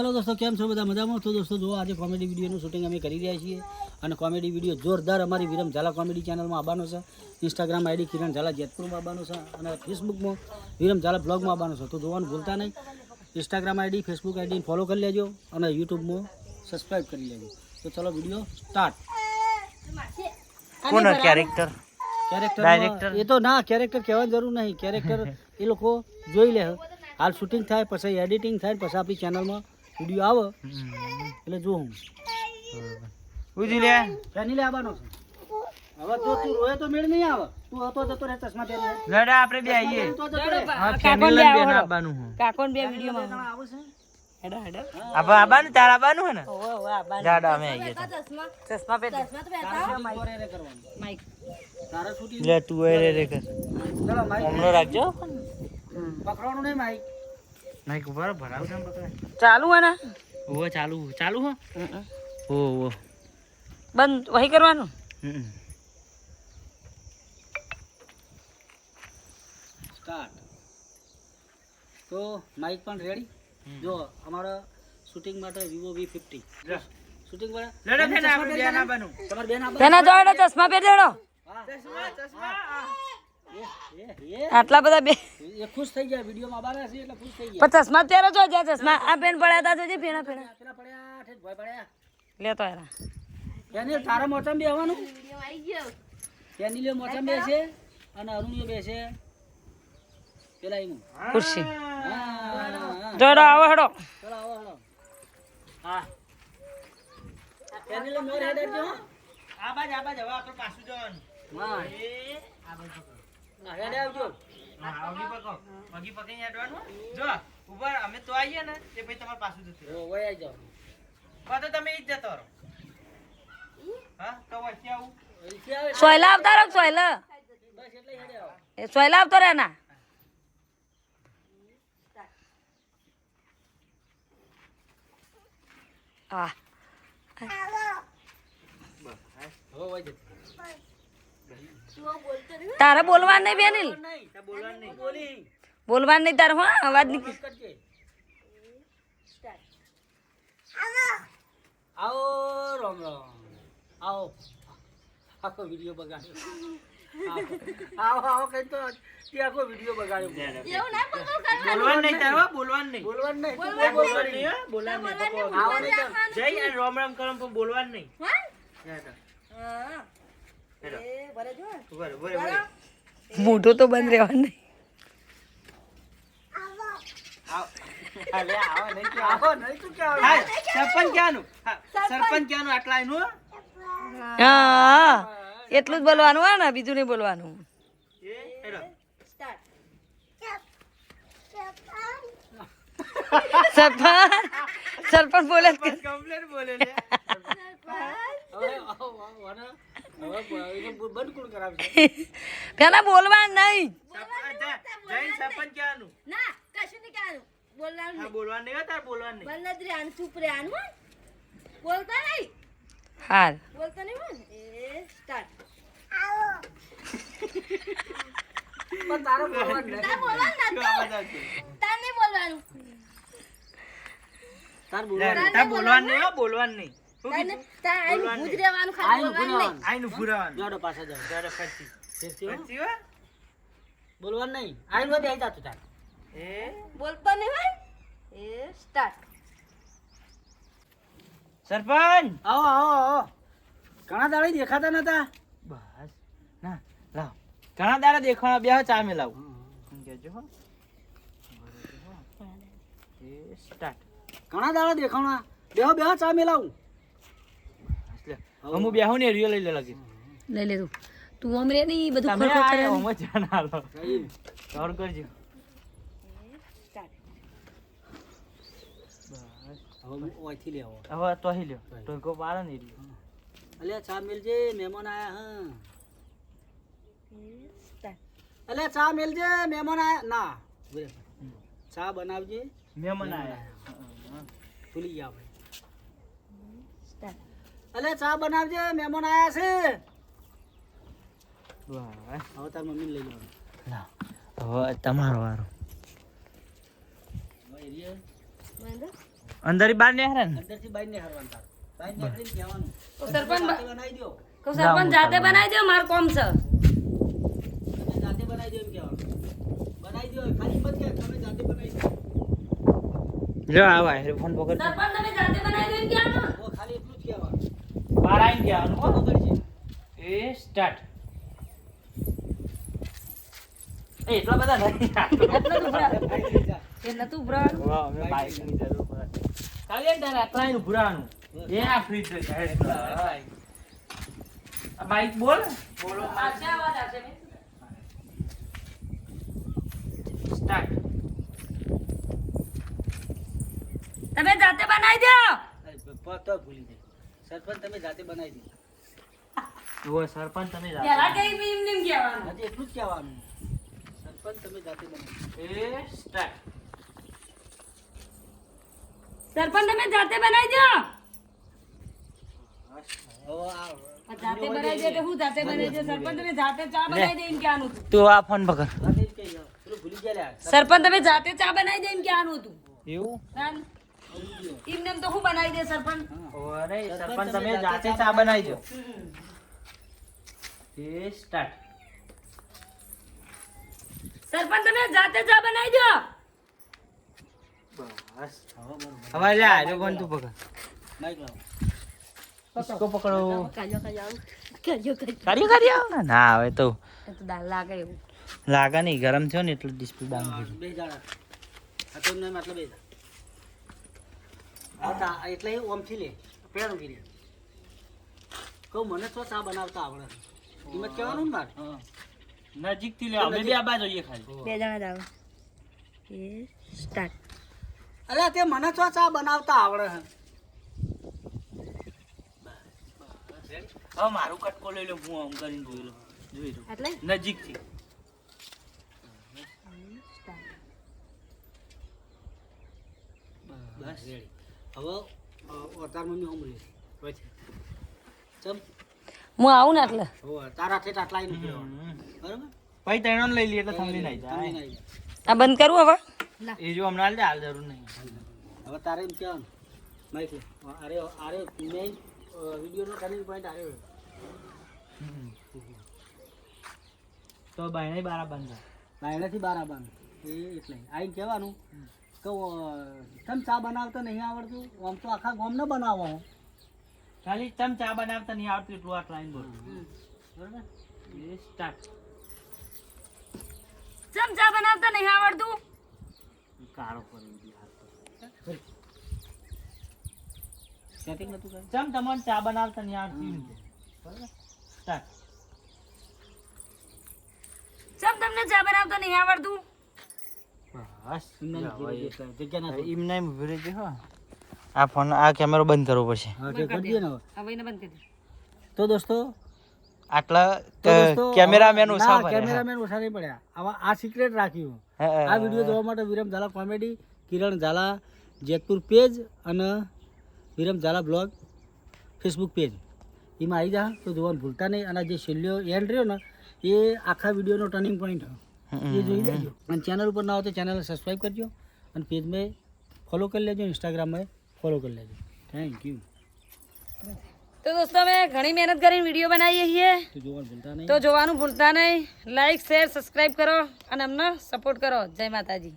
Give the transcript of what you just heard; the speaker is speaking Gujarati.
हेलो दोस्तों केम छो બધા મજામાં તો દોસ્તો જો આજે કોમેડી વિડિયોનું શૂટિંગ અમે કરી રહ્યા છીએ અને કોમેડી વિડિયો જોરદાર અમારી વિરમ ઝાલા કોમેડી ચેનલમાં આવવાનો છે ઇન્સ્ટાગ્રામ આઈડી કિરણ ઝાલા જેતપુરમાં આવવાનો છે અને ફેસબુકમાં વિરમ ઝાલા બ્લોગમાં આવવાનો છે તો જોવાનું ભૂલતા નહીં Instagram ID Facebook ID follow કરી લેજો અને યુટ્યુબમાં સબસ્ક્રાઇબ કરી લેજો તો ચલો વિડિયો સ્ટાર્ટ કોનો કેરેક્ટર ડાયરેક્ટર એ તો ના કેરેક્ટર કહેવાની જરૂર નહીં કેરેક્ટર એ લોકો જોઈ લે હાલ શૂટિંગ થાય પછી એડિટિંગ થાય પછી આપણી ચેનલમાં વિડિયો આવે એટલે જો હું ઉજી લે પેની લે આવવાનો છે હવે તો તું રોય તો મેળ નહીં આવે તું હતો જતો રે ચશ્મા પહેરી લડા આપણે બે આવીએ હા કાકોન ફેમિલી બે બે આવો. આવવાનું હું કાકોન બે વિડિયોમાં આવે છે હેડા હેડા આબા આવવાનું તારા આવવાનું હે ને ઓવે ઓવે આ બાર જાડા અમે આવીએ તો ચશ્મા પહેર તારે રે કરવાનું માઈક તારે શૂટિંગ લે તું એ રે કર ચલો માઈક હમણો રાખજો પકડવાનું નહીં માઈક માઈક ઉપર ભરાવ છે પકડાય ચાલુ હે ને ઓ ચાલુ ચાલુ હો ઓ ઓ બંધ વહી કરવાનું સ્ટાર્ટ તો માઈક પણ રેડી જો અમારા શૂટિંગ માટે Vivo V50 શૂટિંગ વાળા લડા થઈને આપણે બે ના બનું તમાર બેન આ તેના જોડે ચશ્મા પહેર દેડો ચશ્મા આટલા બધા બે એ ખુશ થઈ ગયા વિડિયોમાં બારા છે એટલે ખુશ થઈ ગયા પણ ચશ્મા પહેરો છો જ્યાં ચશ્મા આ પેન પડ્યા તા જોજે પેણા પેણા પેલા પડ્યા ઠેક ભય પડ્યા લેતો એરા એને તારા મોચામ બેહવાનું તેની લે મોચામ બેસે અને અરુણિયો બેસે પેલા ઈમુ ખુરશી હા જોડો આવો હેડો ચલો આવો હાલો હા તેની લે મોર હેડર જો આ બાજ હવે આપણે પાછું જવાનું હા એ આ બાજ ના હેડે આવજો હા આવડી પકો પગી પકડીને અડવાનું જો ઉપર અમે તો આવીએ ને તે પછી તમારે પાછું જતું ઓ વઈ આઈ જાવ તો તમે ઈ જ જતો રહો હા તો વચ્ચે આવું અહીંથી આવે સોયલા આવતા રહો સોયલા બસ એટલે હેડે આવો એ સોયલા આવતો રહે ના આ હો વઈ જતી તારે બોલવાનું નહીં બેનિલ નહીં તા બોલવાનું નહીં બોલી બોલવાનું નહીં તારે હા અવાજ નીકળ કરજે આવો રામ રામ આવો આખો વિડિયો બગાડ્યો આવો આવો કઈ તો તે આખો વિડિયો બગાડ્યો બોલવાનું નહીં તારો બોલવાનું નહીં બોલવાનું નહીં તું બોલવાનું નહીં હો બોલવાનું નહીં આવો નહીં ચાલ જય અને રામ રામ કરો પણ બોલવાનું નહીં મોઢું તો બંધ રહેવાનું નહીં અલે આવો નહીં કે આવો નહીં તું કે આવો હા સરપંચ ક્યાંનું હા સરપંચ ક્યાંનું આટલા એનું હા એટલું જ બોલવાનું હોય ને બીજું નહીં બોલવાનું એ હેડો સરપંચ બોલે જ કે. કમ્પ્લેટ બોલે લે હવે આવો વાના હવે એને બંધ કોણ કરાવશે પેલા બોલવાનું નહીં જય સરપંચ ક્યાંનું ના કશું નહીં કહેવાનું બોલવાનું હા બોલવાનું નહીં હો તાર બોલવાનું નહીં બંધ જ રહેવાનું ચૂપ રહેવાનું હો. બોલતા નહીં હાલ બોલતા નહીં હો. એ સ્ટાર્ટ પણ તારો બોલવાનું નહીં તાર બોલવાનું શું નતું. અવાજ આવશે? તાર નહીં બોલવાનું તાર લે, બોલવાનું તાર બોલવાનું નહીં હો બોલવાનું નહીં શું તાર કીધું? તાર આઈને બોલવાનું ભૂત નહીં. રહેવાનું ખાલી આઈનું બોલવાનું નહીં. આઈનું ફુરાવાનું જોડો પાછા જાવ તારે ફરતી ફેરથી હો. ફરતી હો બોલવાનું નહીં આઈનું બેહી જાતું તાર એ બોલતા નહીં હોય એ સ્ટાર્ટ સરપંચ આવો આવો આવો ઘણા દાડી દેખાતા નતા બસ ના લાવ ઘણા દાડા દેખવાના બે ચા મે લાવ કેજો હો એ સ્ટાર્ટ ઘણા દાડા દેખાણા બેહો બેહો ચા મેલાવું હું બેહું ને રિયલ લઈ લે લાગે લઈ લે તું આમ રે નહીં બધું તમે ખોખો આ કરે હોમ જ ના લો કવર કરજો સ્ટાર્ટ હવે ઓયથી લેવો હવે તો હી લ્યો ટોકો પાડે ને રિયો અલ્યા ચા મેલજે મહેમાન આયા હા સ્ટાર્ટ અલ્યા ચા મેલજે મહેમાન આયા ના ઉભી રહે. ચા બનાવજે મહેમાન આયા ભૂલી ગયા આપણે સ્ટાર્ટ અલ્યા ચા બનાવજે મહેમાન આયા છે વાહ હવે તાર મમ્મીને લઈ લેવાનું લાવ હવે તમારો વારો હવે એરિયા બંધ અંદરથી બહાર નહીં હારે ને અંદરથી બહાર નહીં હારવાનું તારે. બહાર નીકળીને કહેવાનું. તો સરપંચ જાતે બનાવી દો. તો સરપંચ જાતે બનાવી દો, મારું કોમ છે. તમે જાતે બનાવી દો એમ કહેવાનું. બનાવી દો ખાલી મત કે તમે જાતે બનાવી દો. જો આવા ફોન પકડ સરપંચ તમે જાતે બનાવી દો એમ કહેવાનું. ઓ ખાલી એટલું જ કહેવાનું. બહાર આવીને કહેવાનું હો. ખબર છે? એ સ્ટાર્ટ એટલા બધા નહીં એટલે તું ભરાવાનું. વાહ અમે બાઈક ની જરૂર પડે ખાલી એક તારે આટલા નું ભરાવાનું એ આ ફ્રીજ છે આ બાઈક બોલો આવશે અવાજ આવશે બેન. સ્ટાર્ટ તમે જાતે બનાવી દો. તો ભૂલી જાય. સરપંચ તમે જાતે બનાવી દો. ઓ સરપંચ તમે પહેલા કઈ એમ એમ કહેવાનું. હજી એટલું જ કહેવાનું. સરપંચ તમે જાતે બનાવી દો. એ સ્ટાર્ટ સરપંચ તમે જાતે બનાવી દો. હવે આ જાતે બનાવી દે તો હું જાતે બનાવી દે. સરપંચ તમે જાતે ચા બનાવી દે એમ કહેવાનું હતું. તું આ ફોન પકડ જાતે જ કહી જાઓ. પેલું ભૂલી ગયા લ્યા. સરપંચ તમે જાતે ચા બનાવી દે એમ કહેવાનું હતું. એવું તાન એમને એમ તો હું બનાવી દે સરપંચ. અરે સરપંચ તમે જાતે ચા બનાવી દો એ સ્ટાર્ટ સરપંચ તમે જાતે ચા બનાવી દો. બસ હવે લે આજો કોણ તું પકડ માઈક લાવો. इसको पकड़ो કાજો કાજો કાજો કાજો. કાર્ય ના આવે તો એ તો દાળ લાગે એવું. લાગે નહીં ગરમ થયો ને એટલે ડિસ્પ્લે ડાઉન થઈ બે જાડા. આ તો એમને મતલબ બે જા. એટલે એ ઓમથી લે પેલું ગીરી કહું મને તો ચા બનાવતા આવડે એમ જ કહેવાનું ને મારે નજીક થી લે અમે બે આબા જોઈએ ખાલી બે જણા જાવ. એ સ્ટાર્ટ. અરે તે મને તો ચા બનાવતા આવડે છે હવે મારું કટકો લઈ લો હું આમ કરીને જોઈ લો એટલે નજીક થી બસ રેડી હવે તાર મમ્મી હમ લે પછી ચમ હું આવું ને એટલે હો તારા ઠેઠ આટલા આવીને ઉભી રહેવાનું. બરાબર પછી તૈણ લઈ લઈએ એટલે થમલી નહીં તમને જાય નહીં જાય. આ બંધ કરવું હવે. એ જો હમણાં હાલ જરૂર નહીં હવે તારે એમ કહેવાનું માઈક લે. અરે અરે મેઇન વિડીયોનો ટર્નિંગ પોઈન્ટ આવ્યો તો બાયણે બારા બંધ બાયણાથી બાર આવવાનું એ એટલે આવીને કહેવાનું કે તમ ચા બનાવતા નહીં આવડતું આમ તો આખા ગામ ન બનાવો ખાલી તમ ચા બનાવતા નહીં આવડતું એટલું આ લાઈન બોલ બરાબર એ સ્ટાર્ટ ચમ ચા બનાવતા નહીં આવડતું. કાળો કરી દીધો સેટિંગ નતું કર્યું ચમ તમને ચા બનાવતા નહીં આવડતું બરાબર સ્ટાર્ટ ચમ તમને ચા બનાવતા નહીં આવડતું. બસ જગ્યા ના એમ નહીં ઉભી રહેજે હો આ ફોન આ કેમેરો બંધ કરવો પડશે હા કે કરી દે ને હવે. હવે એને બંધ કરી દે. તો દોસ્તો આટલા દોસ્તો, કેમેરામેન ના, ઓછા પડે કેમેરામેન ઓછા નહીં પડ્યા આવા આ સિક્રેટ રાખ્યું આ વિડીયો જોવા માટે વિરમ ઝાલા કોમેડી કિરણ ઝાલા જેતપુર પેજ અને વિરમ ઝાલા બ્લોગ ફેસબુક પેજ એમાં આવી જા તો જોવાનું ભૂલતા નહીં અને જે છેલ્લો એન્ડ રહ્યો ને એ આખા વિડીયોનો ટર્નિંગ પોઈન્ટ એ જોઈ લેજો અને ચેનલ ઉપર ના હોય તો ચેનલને સબસ્ક્રાઈબ કરજો અને પેજમાં ફોલો કરી લેજો ઇન્સ્ટાગ્રામમાં ફોલો કરી લેજો થેન્ક યુ. તો દોસ્તો અમે ઘણી મહેનત કરીને વિડીયો બનાવીએ છીએ તો જોવાનું ભૂલતા નહીં તો જોવાનું ભૂલતા નહીં. લાઈક શેર સબસ્ક્રાઈબ કરો અને અમને સપોર્ટ કરો. જય માતાજી.